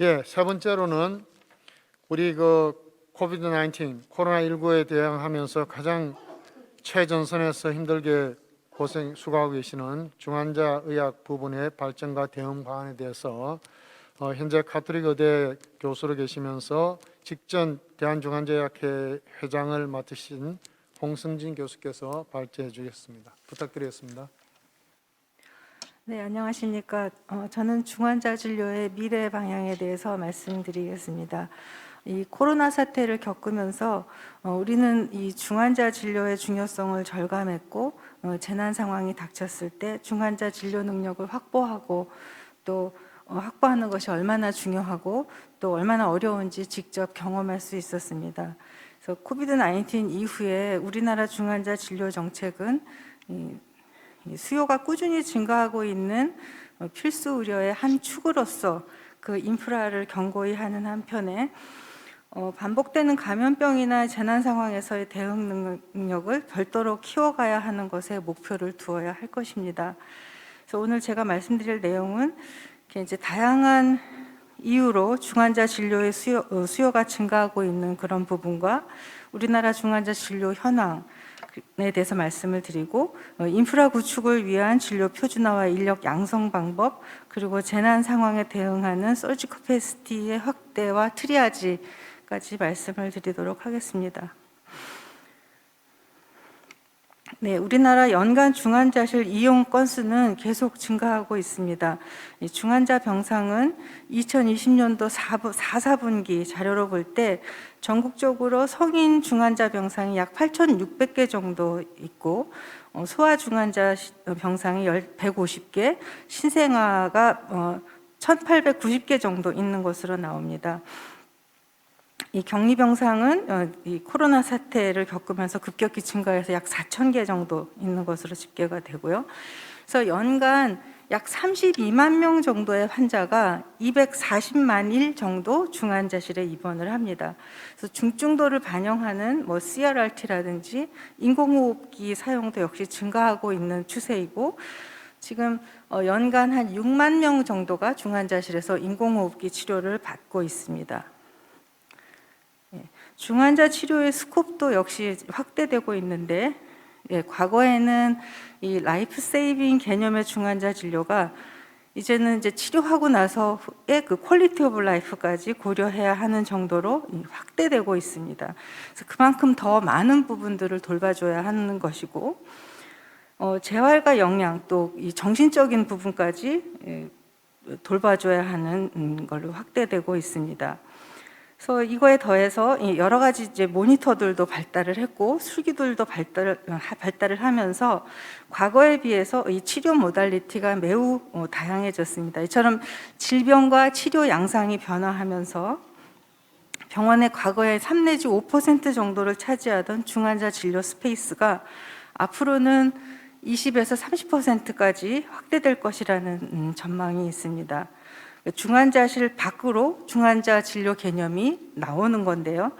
예, 세 번째로는 우리 코비드-19 코로나19에 대응하면서 가장 최전선에서 힘들게 수고하고 계시는 중환자 의학 부분의 발전과 대응 방안에 대해서 현재 가톨릭 의대 교수로 계시면서 직전 대한중환자의학회 회장을 맡으신 홍승진 교수께서 발제해 주겠습니다. 부탁드리겠습니다. 네, 안녕하십니까. 저는 중환자 진료의 미래 방향에 대해서 말씀드리겠습니다. 이 코로나 사태를 겪으면서 우리는 이 중환자 진료의 중요성을 절감했고, 재난 상황이 닥쳤을 때 중환자 진료 능력을 확보하고 또 확보하는 것이 얼마나 중요하고 또 얼마나 어려운지 직접 경험할 수 있었습니다. 그래서 코비드-19 이후에 우리나라 중환자 진료 정책은 수요가 꾸준히 증가하고 있는 필수 의료의 한 축으로서 그 인프라를 견고히 하는 한편에 반복되는 감염병이나 재난 상황에서의 대응 능력을 별도로 키워가야 하는 것에 목표를 두어야 할 것입니다. 그래서 오늘 제가 말씀드릴 내용은 이제 다양한 이유로 중환자 진료의 수요가 증가하고 있는 그런 부분과 우리나라 중환자 진료 현황 에 대해서 말씀을 드리고, 인프라 구축을 위한 진료 표준화와 인력 양성 방법, 그리고 재난 상황에 대응하는 서지 커패시티의 확대와 트리아지까지 말씀을 드리도록 하겠습니다. 네, 우리나라 연간 중환자실 이용 건수는 계속 증가하고 있습니다. 중환자 병상은 2020년도 4분기 자료로 볼 때 전국적으로 성인 중환자 병상이 약 8,600개 정도 있고, 소아 중환자 병상이 150개, 신생아가 1,890개 정도 있는 것으로 나옵니다. 이 격리병상은 이 코로나 사태를 겪으면서 급격히 증가해서 약 4,000개 정도 있는 것으로 집계가 되고요. 그래서 연간 약 32만 명 정도의 환자가 240만 일 정도 중환자실에 입원을 합니다. 그래서 중증도를 반영하는 CRRT라든지 인공호흡기 사용도 역시 증가하고 있는 추세이고, 지금 연간 한 6만 명 정도가 중환자실에서 인공호흡기 치료를 받고 있습니다. 중환자 치료의 스콥도 역시 확대되고 있는데, 과거에는 이 라이프 세이빙 개념의 중환자 진료가 이제는 이제 치료하고 나서의 그 퀄리티 오브 라이프까지 고려해야 하는 정도로 확대되고 있습니다. 그래서 그만큼 더 많은 부분들을 돌봐줘야 하는 것이고, 재활과 영양 또 이 정신적인 부분까지 돌봐줘야 하는 걸로 확대되고 있습니다. 그래서 이거에 더해서 여러 가지 이제 모니터들도 발달을 했고 술기들도 발달을 하면서 과거에 비해서 이 치료 모달리티가 매우 다양해졌습니다. 이처럼 질병과 치료 양상이 변화하면서 병원의 과거에 3 내지 5% 정도를 차지하던 중환자 진료 스페이스가 앞으로는 20에서 30%까지 확대될 것이라는 전망이 있습니다. 중환자실 밖으로 중환자 진료 개념이 나오는 건데요.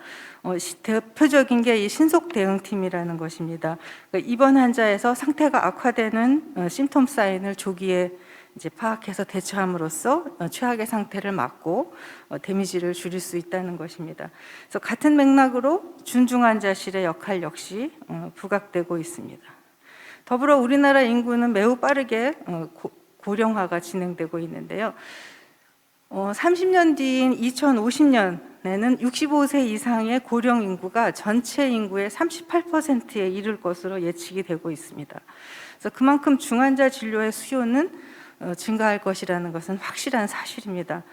대표적인 게 이 신속 대응팀이라는 것입니다. 입원 환자에서 상태가 악화되는 심톰 사인을 조기에 이제 파악해서 대처함으로써 최악의 상태를 막고 데미지를 줄일 수 있다는 것입니다. 그래서 같은 맥락으로 준중환자실의 역할 역시 부각되고 있습니다. 더불어 우리나라 인구는 매우 빠르게 고령화가 진행되고 있는데요. 30년 뒤인 2050년에는 65세 이상의 고령 인구가 전체 인구의 38%에 이를 것으로 예측이 되고 있습니다. 그래서 그만큼 중환자 진료의 수요는 증가할 것이라는 것은 확실한 사실입니다.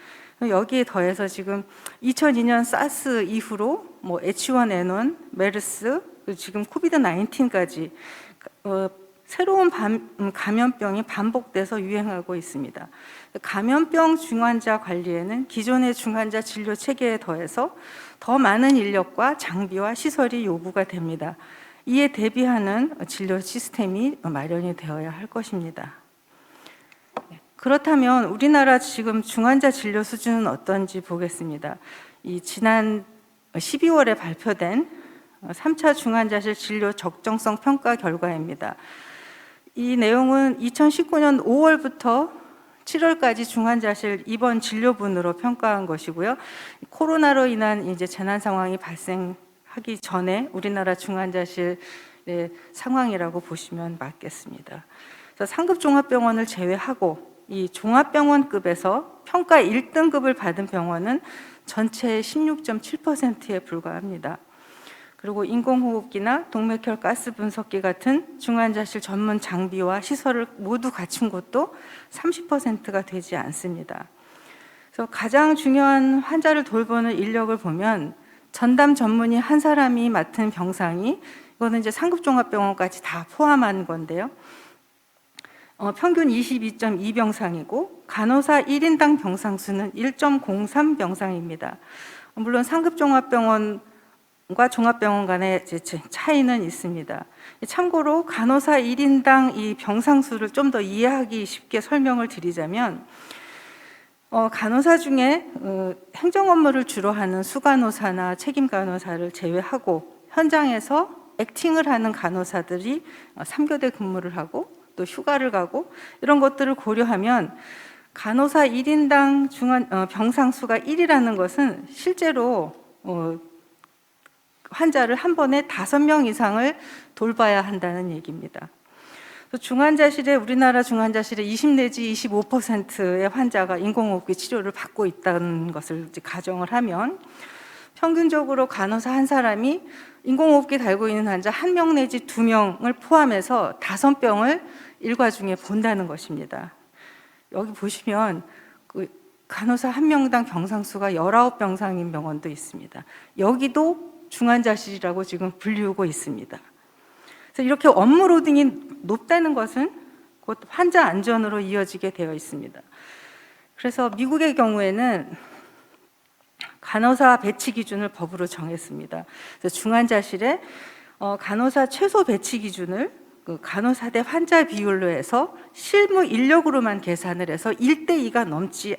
여기에 더해서 지금 2002년 사스 이후로 H1N1, 메르스, 지금 코비드-19까지 새로운 감염병이 반복돼서 유행하고 있습니다. 감염병 중환자 관리에는 기존의 중환자 진료 체계에 더해서 더 많은 인력과 장비와 시설이 요구가 됩니다. 이에 대비하는 진료 시스템이 마련이 되어야 할 것입니다. 그렇다면 우리나라 지금 중환자 진료 수준은 어떤지 보겠습니다. 이 지난 12월에 발표된 3차 중환자실 진료 적정성 평가 결과입니다. 이 내용은 2019년 5월부터 7월까지 중환자실 입원 진료분으로 평가한 것이고요. 코로나로 인한 이제 재난 상황이 발생하기 전에 우리나라 중환자실의 상황이라고 보시면 맞겠습니다. 그래서 상급 종합병원을 제외하고 이 종합병원급에서 평가 1등급을 받은 병원은 전체의 16.7%에 불과합니다. 그리고 인공호흡기나 동맥혈 가스 분석기 같은 중환자실 전문 장비와 시설을 모두 갖춘 곳도 30%가 되지 않습니다. 그래서 가장 중요한 환자를 돌보는 인력을 보면 전담 전문의 한 사람이 맡은 병상이, 이거는 이제 상급종합병원까지 다 포함한 건데요. 평균 22.2병상이고 간호사 1인당 병상수는 1.03 병상입니다. 물론 상급종합병원과 종합병원 간의 차이는 있습니다. 참고로 간호사 1인당 이 병상수를 좀 더 이해하기 쉽게 설명을 드리자면, 간호사 중에 행정 업무를 주로 하는 수간호사나 책임간호사를 제외하고 현장에서 액팅을 하는 간호사들이 3교대 근무를 하고 또 휴가를 가고 이런 것들을 고려하면 간호사 1인당 병상수가 1이라는 것은 실제로 환자를 한 번에 5명 이상을 돌봐야 한다는 얘기입니다. 중환자실에, 우리나라 중환자실의 20 내지 25%의 환자가 인공호흡기 치료를 받고 있다는 것을 이제 가정을 하면 평균적으로 간호사 한 사람이 인공호흡기 달고 있는 환자 1명 내지 2명을 포함해서 5병을 일과 중에 본다는 것입니다. 여기 보시면 그 간호사 1명당 병상수가 19병상인 병원도 있습니다. 여기도 중환자실이라고 지금 불리우고 있습니다. 그래서 이렇게 업무 로딩이 높다는 것은 곧 환자 안전으로 이어지게 되어 있습니다. 그래서 미국의 경우에는 간호사 배치 기준을 법으로 정했습니다. 그래서 중환자실에 간호사 최소 배치 기준을 간호사 대 환자 비율로 해서 실무 인력으로만 계산을 해서 1대2가 넘지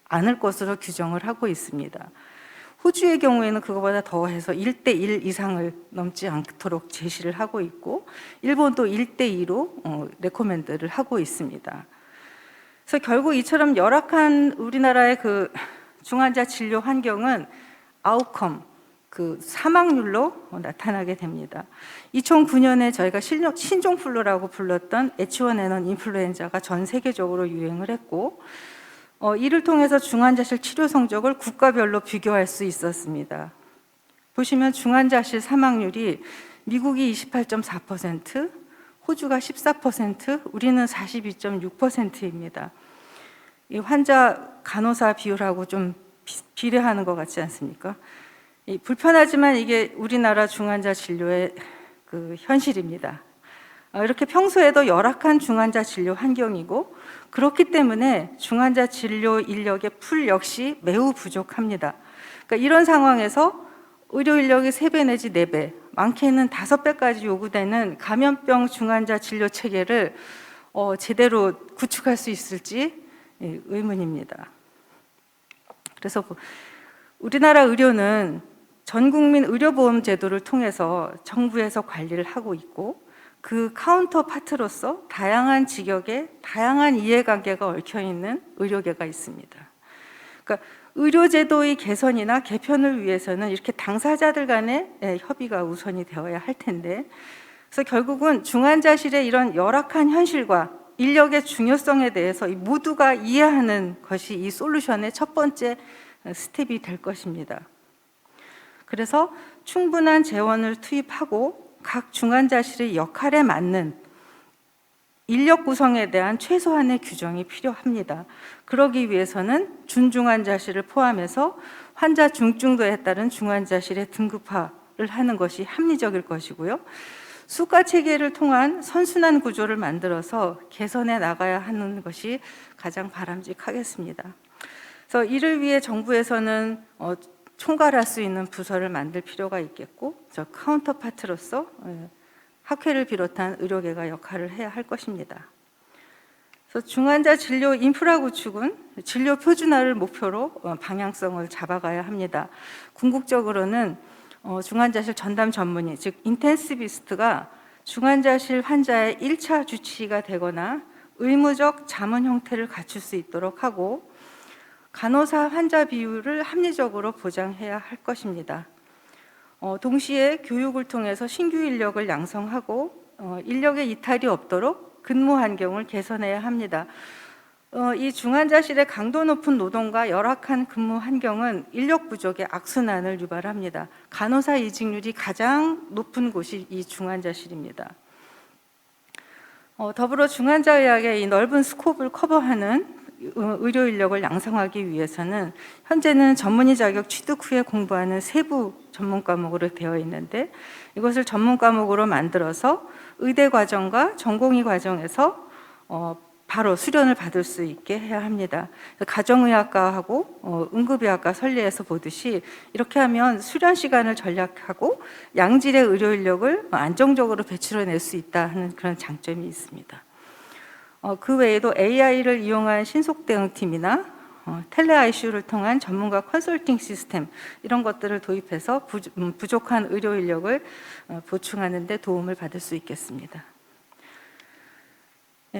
않을 것으로 규정을 하고 있습니다. 호주의 경우에는 그거보다 더해서 1대1 이상을 넘지 않도록 제시를 하고 있고, 일본도 1대2로 레코멘드를 하고 있습니다. 그래서 결국 이처럼 열악한 우리나라의 그 중환자 진료 환경은 아웃컴, 그 사망률로 나타나게 됩니다. 2009년에 저희가 신종플루라고 불렀던 H1N1 인플루엔자가 전 세계적으로 유행을 했고, 이를 통해서 중환자실 치료 성적을 국가별로 비교할 수 있었습니다. 보시면 중환자실 사망률이 미국이 28.4%, 호주가 14%, 우리는 42.6%입니다. 이 환자 간호사 비율하고 좀 비례하는 것 같지 않습니까? 불편하지만 이게 우리나라 중환자 진료의 그 현실입니다. 이렇게 평소에도 열악한 중환자 진료 환경이고, 그렇기 때문에 중환자 진료 인력의 풀 역시 매우 부족합니다. 그러니까 이런 상황에서 의료 인력이 3배 내지 4배, 많게는 5배까지 요구되는 감염병 중환자 진료 체계를 제대로 구축할 수 있을지 의문입니다. 그래서 우리나라 의료는 전국민 의료보험 제도를 통해서 정부에서 관리를 하고 있고, 그 카운터 파트로서 다양한 직역에 다양한 이해관계가 얽혀있는 의료계가 있습니다. 그러니까 의료제도의 개선이나 개편을 위해서는 이렇게 당사자들 간의 협의가 우선이 되어야 할 텐데, 그래서 결국은 중환자실의 이런 열악한 현실과 인력의 중요성에 대해서 모두가 이해하는 것이 이 솔루션의 첫 번째 스텝이 될 것입니다. 그래서 충분한 재원을 투입하고 각 중환자실의 역할에 맞는 인력 구성에 대한 최소한의 규정이 필요합니다. 그러기 위해서는 준중환자실을 포함해서 환자 중증도에 따른 중환자실의 등급화를 하는 것이 합리적일 것이고요. 수가 체계를 통한 선순환 구조를 만들어서 개선해 나가야 하는 것이 가장 바람직하겠습니다. 그래서 이를 위해 정부에서는 총괄할 수 있는 부서를 만들 필요가 있겠고, 저 카운터파트로서 학회를 비롯한 의료계가 역할을 해야 할 것입니다. 그래서 중환자 진료 인프라 구축은 진료 표준화를 목표로 방향성을 잡아가야 합니다. 궁극적으로는 중환자실 전담 전문의, 즉 인텐시비스트가 중환자실 환자의 1차 주치의가 되거나 의무적 자문 형태를 갖출 수 있도록 하고 간호사 환자 비율을 합리적으로 보장해야 할 것입니다. 동시에 교육을 통해서 신규 인력을 양성하고 인력의 이탈이 없도록 근무 환경을 개선해야 합니다. 이 중환자실의 강도 높은 노동과 열악한 근무 환경은 인력 부족의 악순환을 유발합니다. 간호사 이직률이 가장 높은 곳이 이 중환자실입니다. 더불어 중환자의학의 이 넓은 스코프를 커버하는 의료 인력을 양성하기 위해서는 현재는 전문의 자격 취득 후에 공부하는 세부 전문 과목으로 되어 있는데 이것을 전문 과목으로 만들어서 의대 과정과 전공의 과정에서 바로 수련을 받을 수 있게 해야 합니다. 가정의학과하고 응급의학과 설례에서 보듯이 이렇게 하면 수련 시간을 절약하고 양질의 의료 인력을 안정적으로 배출해낼 수 있다는 그런 장점이 있습니다. 그 외에도 AI를 이용한 신속 대응팀이나 텔레 ICU를 통한 전문가 컨설팅 시스템 이런 것들을 도입해서 부족한 의료 인력을 보충하는 데 도움을 받을 수 있겠습니다.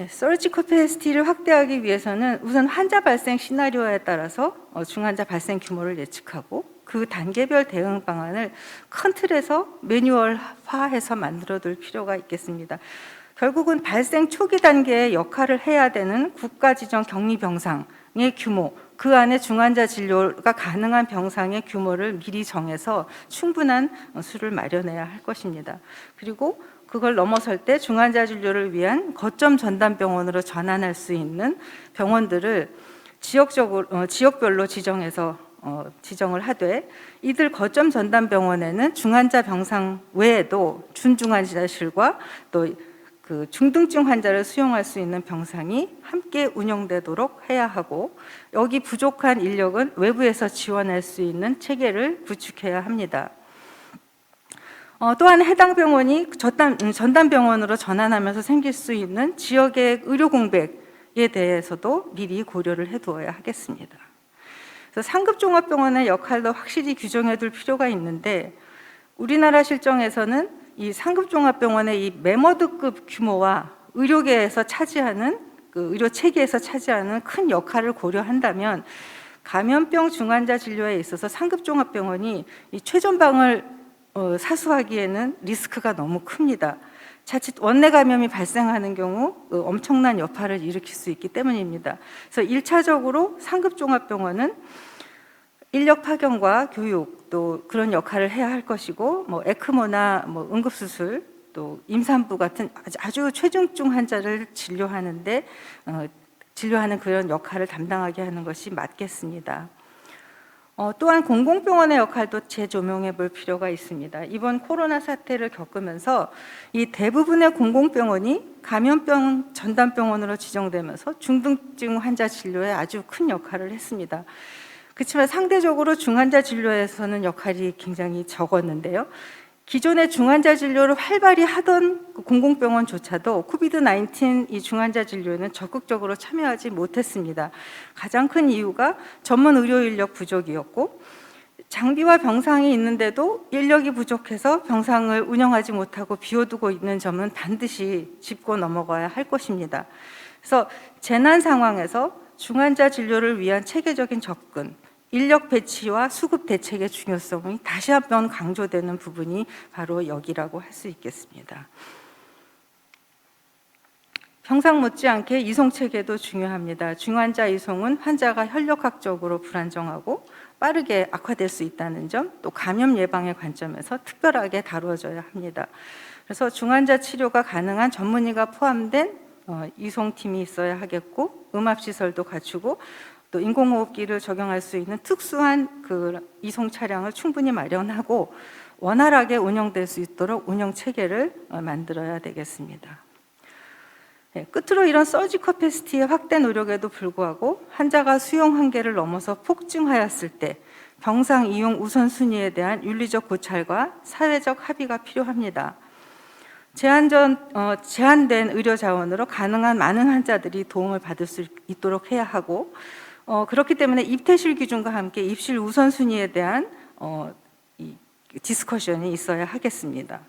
서지 커패시티를 확대하기 위해서는 우선 환자 발생 시나리오에 따라서 중환자 발생 규모를 예측하고 그 단계별 대응 방안을 큰 틀에서 매뉴얼화해서 만들어둘 필요가 있겠습니다. 결국은 발생 초기 단계에 역할을 해야 되는 국가 지정 격리 병상의 규모, 그 안에 중환자 진료가 가능한 병상의 규모를 미리 정해서 충분한 수를 마련해야 할 것입니다. 그리고 그걸 넘어설 때 중환자 진료를 위한 거점 전담병원으로 전환할 수 있는 병원들을 지역별로 지정해서 지정을 하되 이들 거점 전담병원에는 중환자 병상 외에도 준중환자실과 또 그 중등증 환자를 수용할 수 있는 병상이 함께 운영되도록 해야 하고 여기 부족한 인력은 외부에서 지원할 수 있는 체계를 구축해야 합니다. 또한 해당 병원이 전담병원으로 전환하면서 생길 수 있는 지역의 의료 공백에 대해서도 미리 고려를 해두어야 하겠습니다. 그래서 상급 종합병원의 역할도 확실히 규정해 둘 필요가 있는데 우리나라 실정에서는 이 상급 종합병원의 이 메머드급 규모와 의료계에서 차지하는 그 의료 체계에서 차지하는 큰 역할을 고려한다면 감염병 중환자 진료에 있어서 상급 종합병원이 이 최전방을 사수하기에는 리스크가 너무 큽니다. 자칫 원내 감염이 발생하는 경우 엄청난 여파를 일으킬 수 있기 때문입니다. 그래서 1차적으로 상급 종합병원은 인력 파견과 교육 또 그런 역할을 해야 할 것이고 에크모나 응급수술 또 임산부 같은 아주 최중증 환자를 진료하는 그런 역할을 담당하게 하는 것이 맞겠습니다. 또한 공공병원의 역할도 재조명해 볼 필요가 있습니다. 이번 코로나 사태를 겪으면서 이 대부분의 공공병원이 감염병 전담병원으로 지정되면서 중등증 환자 진료에 아주 큰 역할을 했습니다. 그렇지만 상대적으로 중환자 진료에서는 역할이 굉장히 적었는데요. 기존의 중환자 진료를 활발히 하던 공공병원조차도 코비드-19 이 중환자 진료에는 적극적으로 참여하지 못했습니다. 가장 큰 이유가 전문 의료 인력 부족이었고 장비와 병상이 있는데도 인력이 부족해서 병상을 운영하지 못하고 비워두고 있는 점은 반드시 짚고 넘어가야 할 것입니다. 그래서 재난 상황에서 중환자 진료를 위한 체계적인 접근, 인력 배치와 수급 대책의 중요성이 다시 한번 강조되는 부분이 바로 여기라고 할 수 있겠습니다. 병상 못지않게 이송 체계도 중요합니다. 중환자 이송은 환자가 혈력학적으로 불안정하고 빠르게 악화될 수 있다는 점, 또 감염 예방의 관점에서 특별하게 다루어져야 합니다. 그래서 중환자 치료가 가능한 전문의가 포함된 이송팀이 있어야 하겠고 음압시설도 갖추고 또 인공호흡기를 적용할 수 있는 특수한 그 이송 차량을 충분히 마련하고 원활하게 운영될 수 있도록 운영 체계를 만들어야 되겠습니다. 끝으로 이런 서지 커패시티의 확대 노력에도 불구하고 환자가 수용 한계를 넘어서 폭증하였을 때 병상 이용 우선순위에 대한 윤리적 고찰과 사회적 합의가 필요합니다. 제한된 의료 자원으로 가능한 많은 환자들이 도움을 받을 수 있도록 해야 하고 그렇기 때문에 입퇴실 기준과 함께 입실 우선순위에 대한 이 디스커션이 있어야 하겠습니다.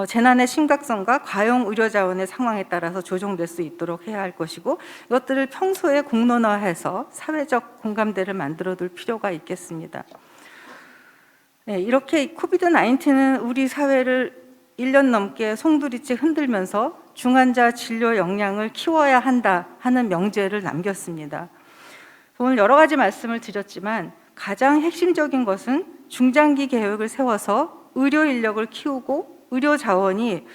재난의 심각성과 과용 의료 자원의 상황에 따라서 조정될 수 있도록 해야 할 것이고, 이것들을 평소에 공론화해서 사회적 공감대를 만들어둘 필요가 있겠습니다. 네, 이렇게 코비드-19는 우리 사회를 1년 넘게 송두리째 흔들면서 중환자 진료 역량을 키워야 한다 하는 명제를 남겼습니다. 오늘 여러 가지 말씀을 드렸지만 가장 핵심적인 것은 중장기 계획을 세워서 의료 인력을 키우고 의료 자원이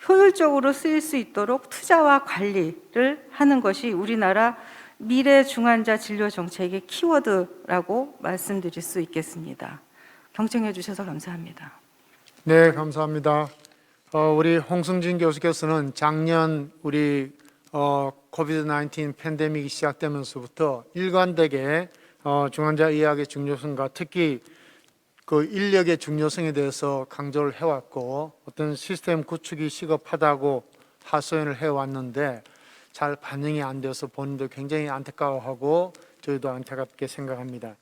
효율적으로 쓰일 수 있도록 투자와 관리를 하는 것이 우리나라 미래 중환자 진료 정책의 키워드라고 말씀드릴 수 있겠습니다. 경청해 주셔서 감사합니다. 네, 감사합니다. 우리 홍승진 교수께서는 작년 우리 코비드-19 팬데믹이 시작되면서부터 일관되게 중환자 의학의 중요성과 특히 그 인력의 중요성에 대해서 강조를 해왔고, 어떤 시스템 구축이 시급하다고 하소연을 해왔는데 잘 반영이 안 돼서 본인도 굉장히 안타까워하고 저희도 안타깝게 생각합니다.